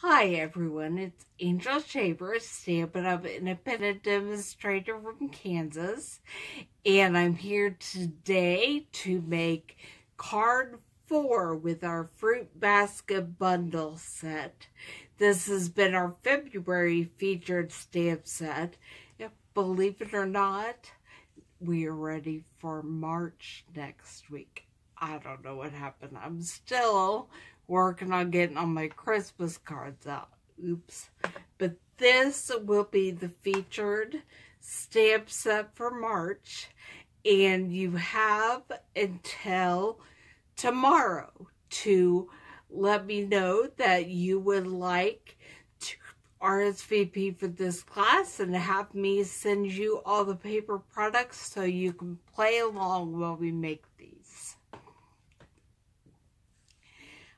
Hi everyone, it's Angel Shaver, Stampin' Up independent demonstrator from Kansas, and I'm here today to make card 4 with our fruit basket bundle set. This has been our February featured stamp set. Believe it or not, we are ready for March next week. I don't know what happened. I'm still working on getting all my Christmas cards out. Oops. But this will be the featured stamp set for March. And you have until tomorrow to let me know that you would like to RSVP for this class and have me send you all the paper products so you can play along while we make these.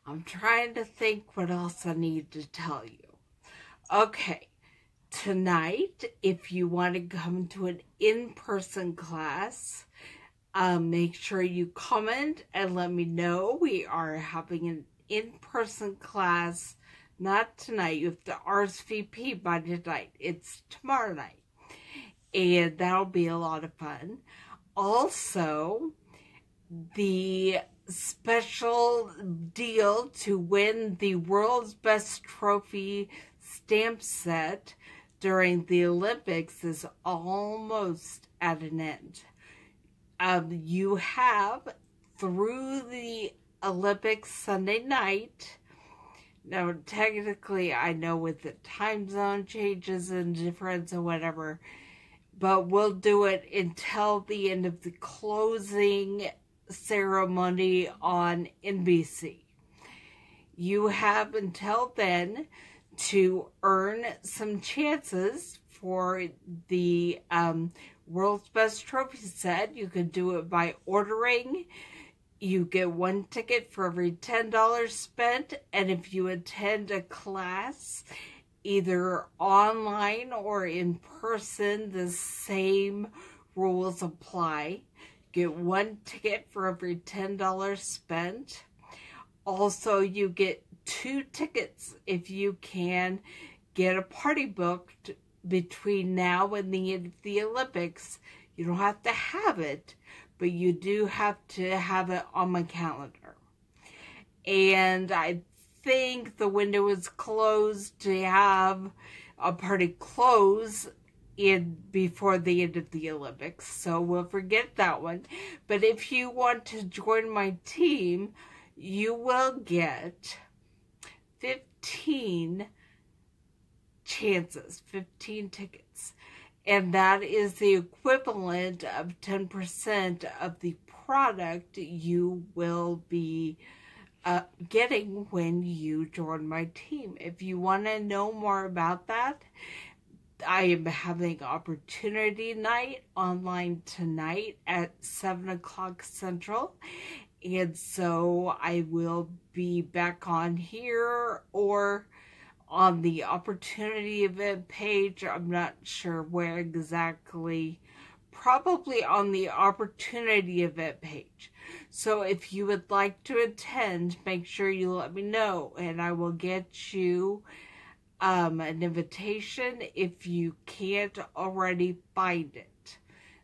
I'm trying to think what else I need to tell you. Okay, tonight, if you want to come to an in-person class, make sure you comment and let me know. We are having an in-person class, not tonight. You have to RSVP by tonight. It's tomorrow night. And that'll be a lot of fun. Also, the special deal to win the world's best trophy stamp set during the Olympics is almost at an end. You have through the Olympics Sunday night. Now, technically, I know with the time zone changes and difference and whatever, but we'll do it until the end of the closing ceremony on NBC. You have until then to earn some chances for the World's Best Trophy set. You can do it by ordering. You get 1 ticket for every $10 spent, and if you attend a class, either online or in person, the same rules apply. Get 1 ticket for every $10 spent. Also, you get 2 tickets if you can get a party booked between now and the end of the Olympics. You don't have to have it, but you do have to have it on my calendar. And I think the window is closed to have a party close before the end of the Olympics, so we'll forget that one. But if you want to join my team, you will get 15 chances, 15 tickets. And that is the equivalent of 10% of the product you will be getting when you join my team. If you want to know more about that, I am having opportunity night online tonight at 7 o'clock Central. And so I will be back on here or on the opportunity event page. I'm not sure where exactly. Probably on the opportunity event page. So if you would like to attend, make sure you let me know and I will get you an invitation if you can't already find it.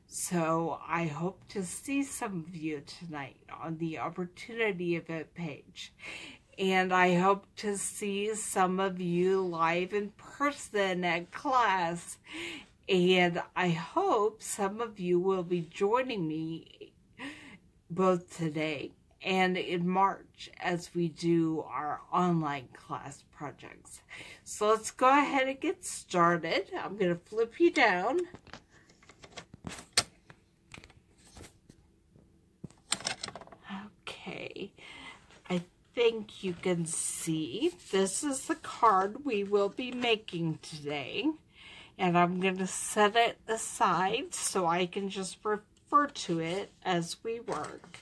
So I hope to see some of you tonight on the opportunity event page. And I hope to see some of you live in person at class. And I hope some of you will be joining me both today and in March as we do our online class projects. So let's go ahead and get started. I'm going to flip you down. Okay, I think you can see this is the card we will be making today. And I'm going to set it aside so I can just refer to it as we work.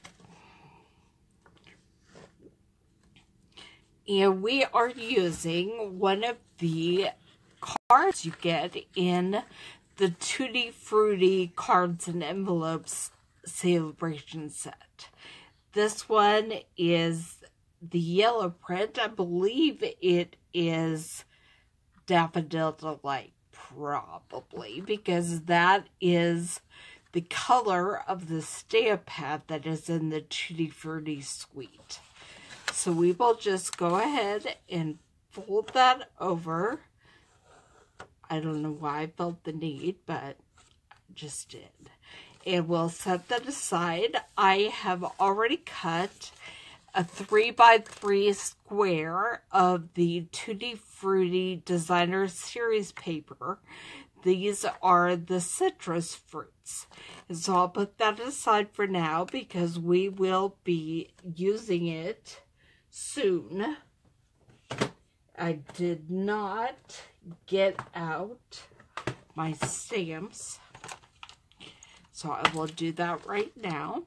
And we are using one of the cards you get in the Tutti-frutti cards and envelopes celebration set. This one is the yellow print. I believe it is Daffodil Delight, probably, because that is the color of the stamp pad that is in the Tutti-frutti suite. So we will just go ahead and fold that over. I don't know why I felt the need, but I just did. And we'll set that aside. I have already cut a 3x3 square of the Tutti-frutti Designer Series paper. These are the citrus fruits. And so I'll put that aside for now because we will be using it soon. I did not get out my stamps, so I will do that right now.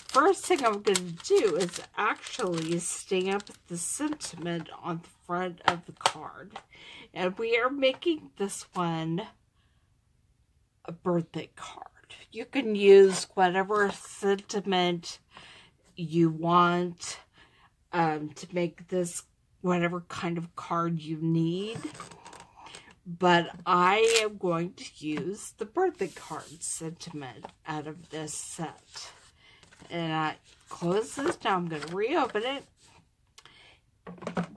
First thing I'm going to do is actually stamp the sentiment on the front of the card. And we are making this one a birthday card. You can use whatever sentiment you want to make this whatever kind of card you need. But I am going to use the birthday card sentiment out of this set. And I close this down. I'm going to reopen it.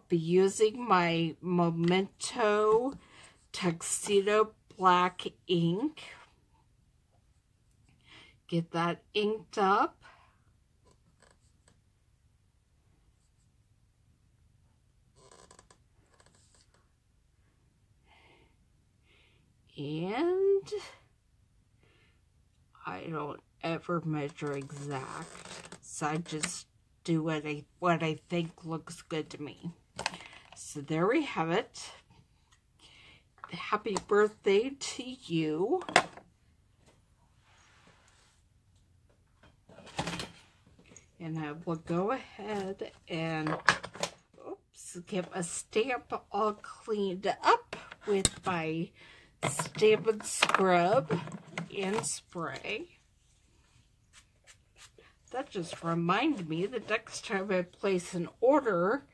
Be using my Memento Tuxedo Black ink. Get that inked up. And I don't ever measure exact, so I just do what I think looks good to me. So there we have it. Happy birthday to you. And I will go ahead and get my stamp all cleaned up with my Stamp and Scrub and spray. That just reminded me that next time I place an order,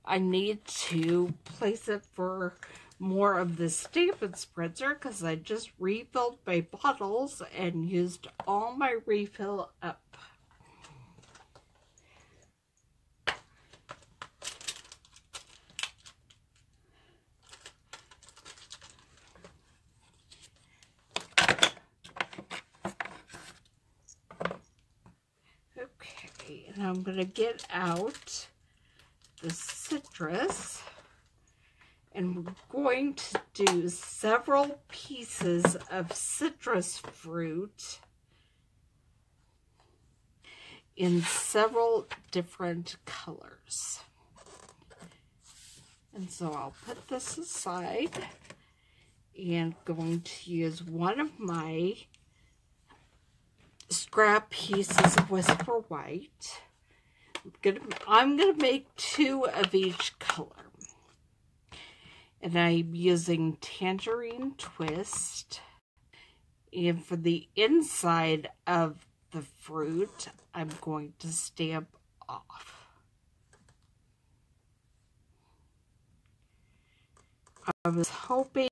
I need to place it for more of the Stampin' Spritzer because I just refilled my bottles and used all my refill up. Okay, and I'm going to get out the citrus. And we're going to do several pieces of citrus fruit in several different colors. And so I'll put this aside and going to use one of my scrap pieces of Whisper White. I'm gonna make 2 of each color. And I'm using Tangerine Twist. And for the inside of the fruit, I'm going to stamp off. I was hoping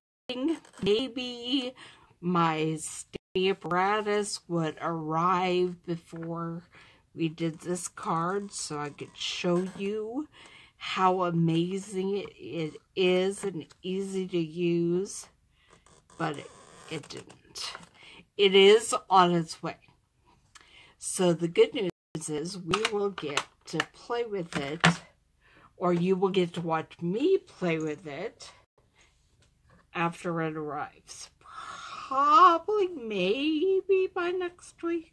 maybe my stamp apparatus would arrive before we did this card so I could show you how amazing it is and easy to use, but it didn't. It is on its way. So the good news is we will get to play with it, or you will get to watch me play with it after it arrives. Probably, maybe by next week.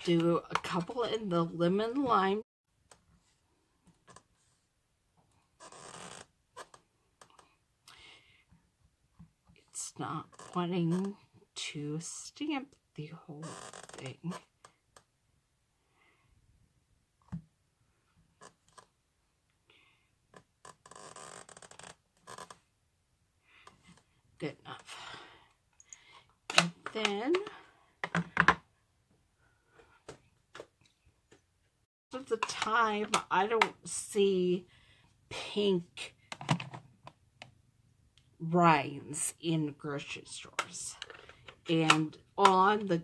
Do a couple in the lemon lime. It's not wanting to stamp the whole thing. Good enough. then most of the time I don't see pink rinds in grocery stores. And on the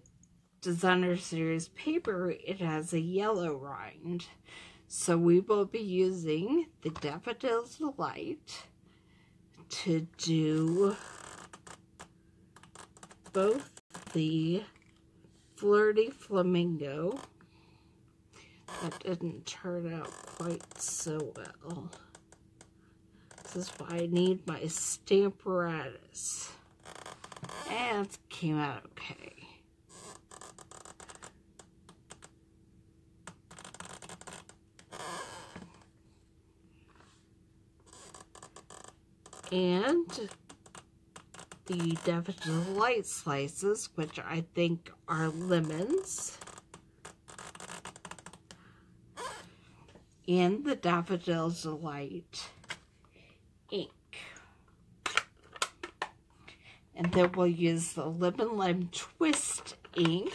Designer Series paper, it has a yellow rind. So we will be using the Daffodil's Delight to do both the Flirty Flamingo. That didn't turn out quite so well. This is why I need my Stamparatus. And it came out okay. And the Daffodil Delight slices, which I think are lemons. And the Daffodil Delight ink. And then we'll use the Lemon Lime Twist ink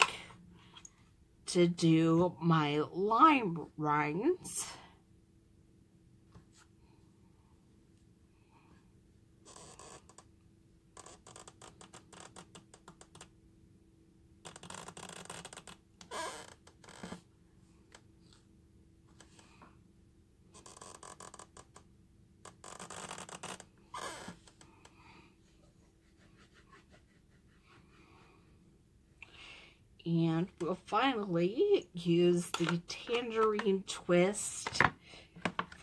to do my lime rinds. And we'll finally use the Tangerine Twist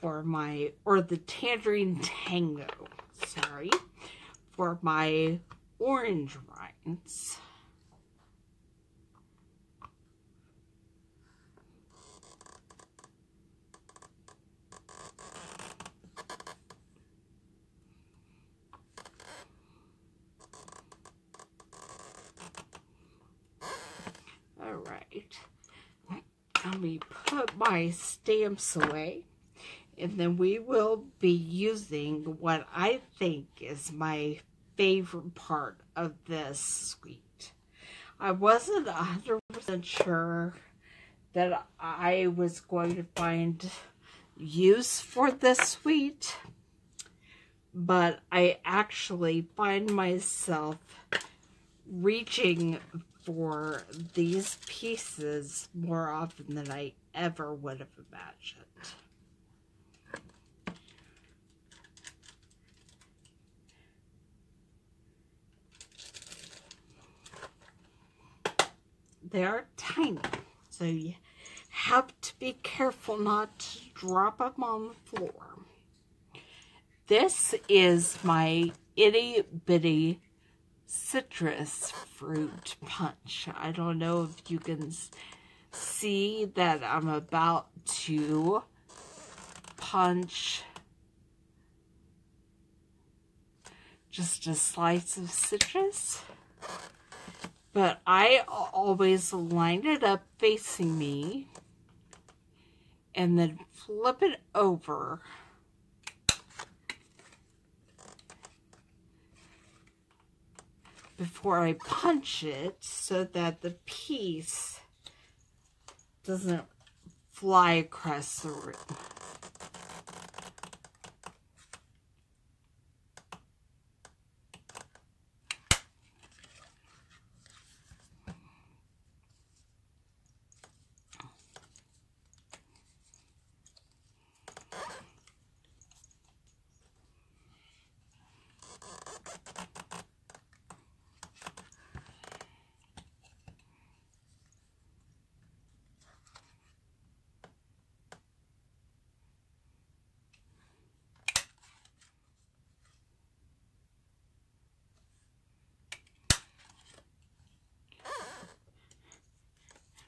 for my, or the Tangerine Tango, sorry, for my orange rinds. Alright, let me put my stamps away, and then we will be using what I think is my favorite part of this suite. I wasn't 100% sure that I was going to find use for this suite, but I actually find myself reaching for these pieces more often than I ever would have imagined. They're tiny, so you have to be careful not to drop them on the floor. This is my itty bitty citrus fruit punch. I don't know if you can see that I'm about to punch just a slice of citrus, but I always line it up facing me and then flip it over before I punch it so that the piece doesn't fly across the room.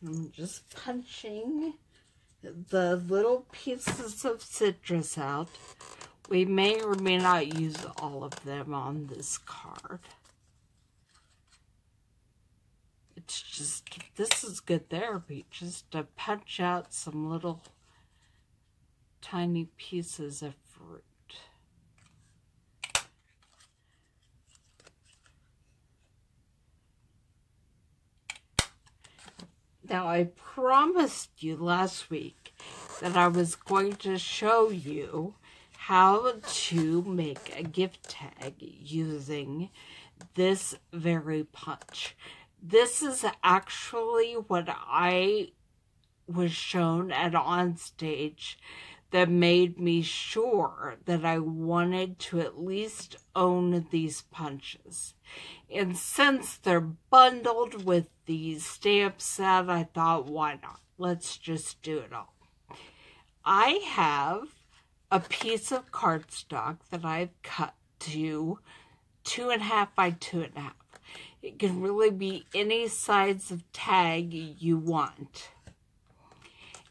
I'm just punching the little pieces of citrus out. We may or may not use all of them on this card. It's just, this is good therapy, just to punch out some little tiny pieces of fruit. Now, I promised you last week that I was going to show you how to make a gift tag using this very punch. This is actually what I was shown at Onstage that made me sure that I wanted to at least own these punches. And since they're bundled with the stamp set, I thought, why not? Let's just do it all. I have a piece of cardstock that I've cut to 2.5 by 2.5. It can really be any size of tag you want.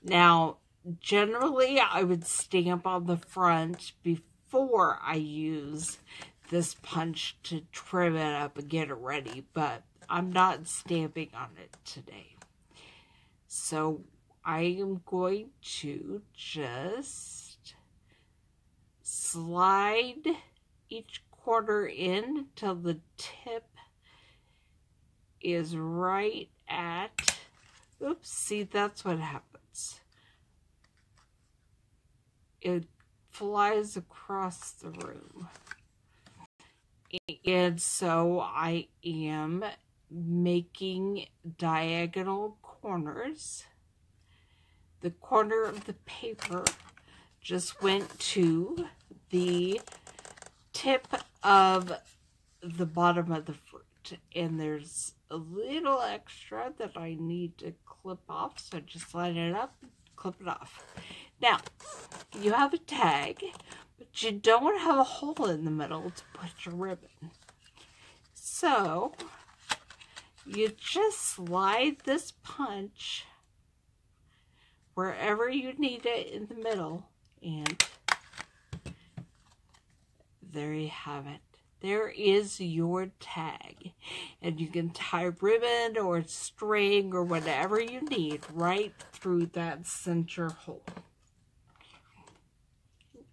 Now, generally, I would stamp on the front before I use this punch to trim it up and get it ready, but I'm not stamping on it today. So I am going to just slide each corner in till the tip is right at, oops, see, that's what happens. It flies across the room. And so I am making diagonal corners. The corner of the paper just went to the tip of the bottom of the fruit. And there's a little extra that I need to clip off. So just line it up and clip it off. Now, you have a tag, but you don't have a hole in the middle to put your ribbon. So, you just slide this punch wherever you need it in the middle, and there you have it. There is your tag, and you can tie ribbon or string or whatever you need right through that center hole.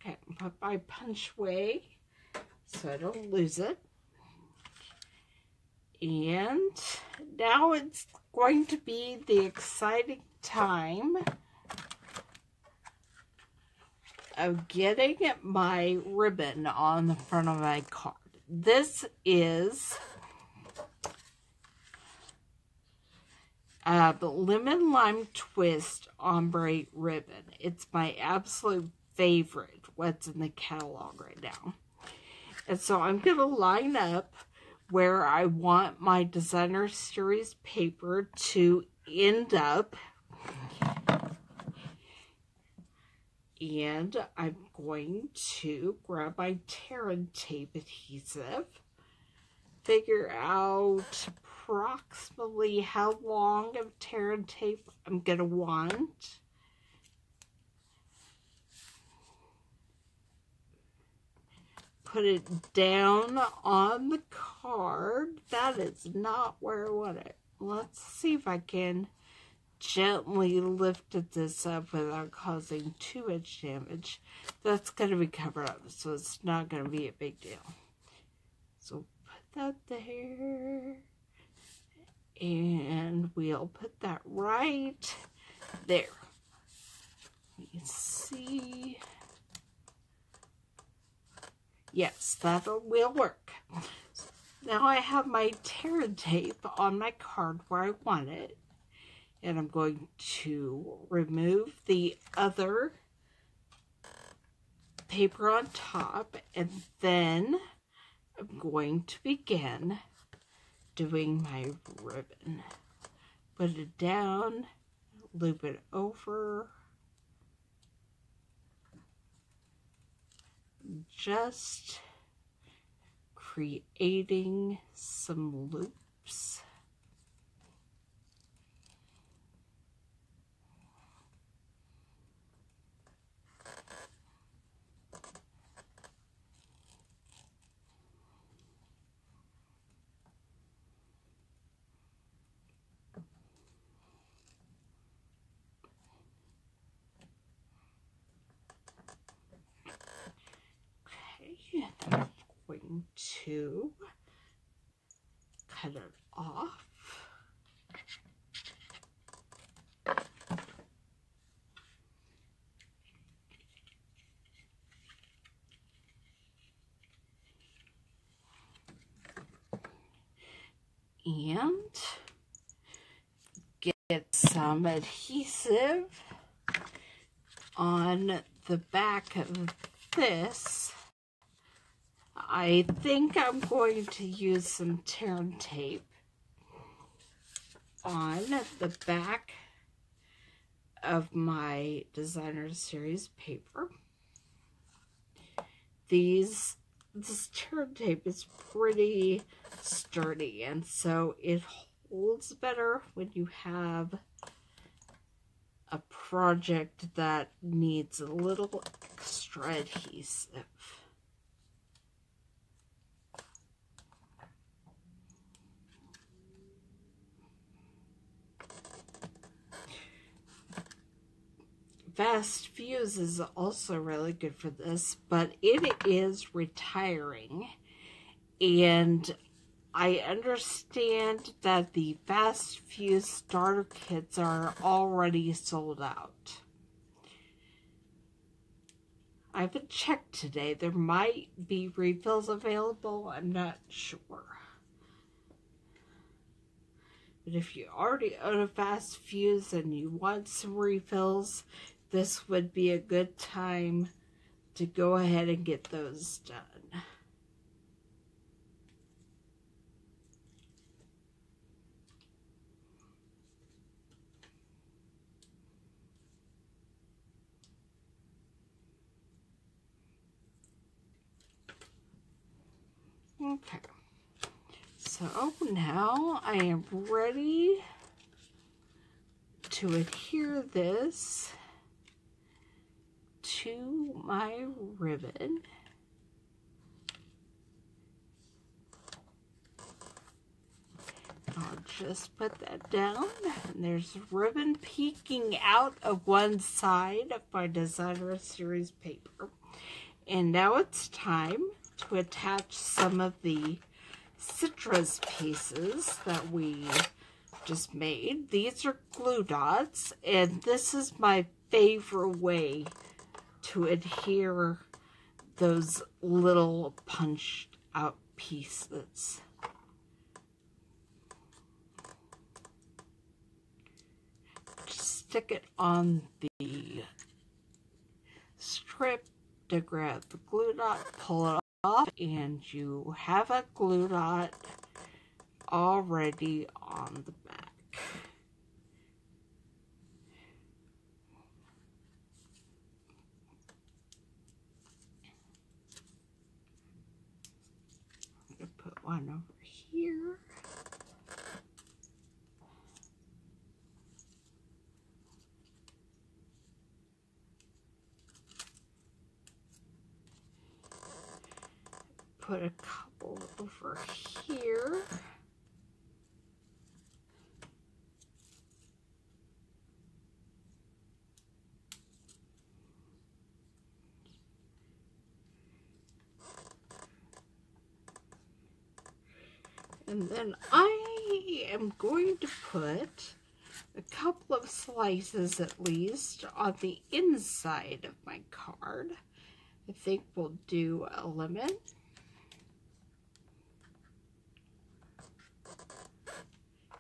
Okay, put my punch away so I don't lose it. And now it's going to be the exciting time of getting my ribbon on the front of my card. This is the Lemon Lime Twist Ombre ribbon. It's my absolute favorite, what's in the catalog right now. And so I'm going to line up where I want my designer series paper to end up. And I'm going to grab my tear and tape adhesive, figure out approximately how long of tear and tape I'm going to want. Put it down on the card. That is not where I want it. Let's see if I can gently lift this up without causing too much damage. That's going to be covered up, so it's not going to be a big deal. So put that there. And we'll put that right there. Let me see. Yes, that will work. Now I have my tear and tape on my card where I want it. And I'm going to remove the other paper on top. And then I'm going to begin doing my ribbon. Put it down, loop it over. Just creating some loops. And I'm going to cut it off. And get some adhesive on the back of this. I think I'm going to use some tear tape on the back of my designer series paper. This tear tape is pretty sturdy, and so it holds better when you have a project that needs a little extra adhesive. Fast Fuse is also really good for this, but it is retiring, and I understand that the Fast Fuse starter kits are already sold out. I haven't checked today. There might be refills available. I'm not sure. But if you already own a Fast Fuse and you want some refills, this would be a good time to go ahead and get those done. Okay, so now I am ready to adhere this to my ribbon. I'll just put that down, and there's ribbon peeking out of one side of my designer series paper. And now it's time to attach some of the citrus pieces that we just made. These are glue dots, and this is my favorite way to adhere those little punched out pieces. Just stick it on the strip to grab the glue dot, pull it off, and you have a glue dot already on the back. I'm going to put one over here. Put a couple over here. And then I am going to put a couple of slices at least on the inside of my card. I think we'll do a lemon.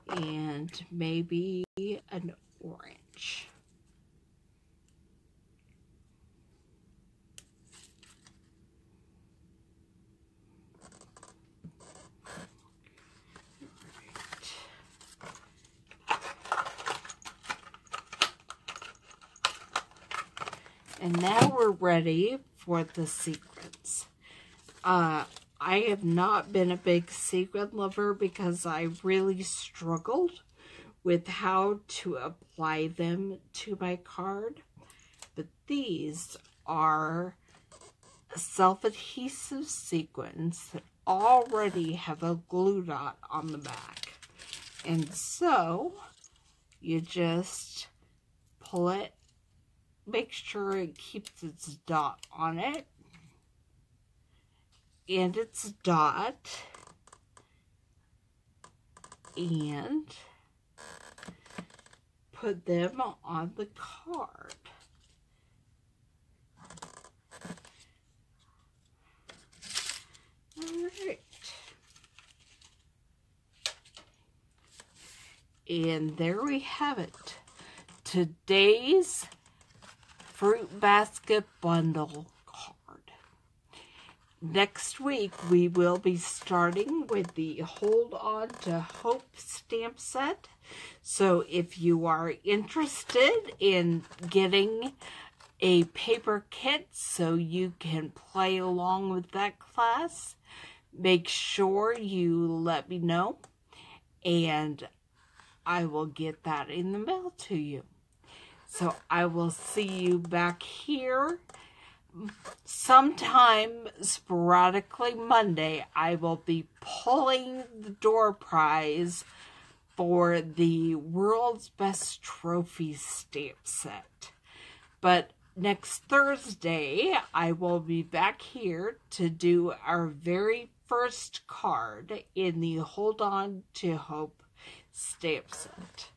And maybe an orange. And now we're ready for the sequins. I have not been a big sequin lover because I really struggled with how to apply them to my card. But these are self-adhesive sequins that already have a glue dot on the back. And so you just pull it, make sure it keeps its dot on it and its dot, and put them on the card. All right. And there we have it. Today's fruit basket bundle card. Next week, we will be starting with the Hold On to Hope stamp set. So if you are interested in getting a paper kit so you can play along with that class, make sure you let me know, and I will get that in the mail to you. So I will see you back here sometime sporadically Monday. I will be pulling the door prize for the World's Best Trophy stamp set. But next Thursday, I will be back here to do our very first card in the Hold On to Hope stamp set.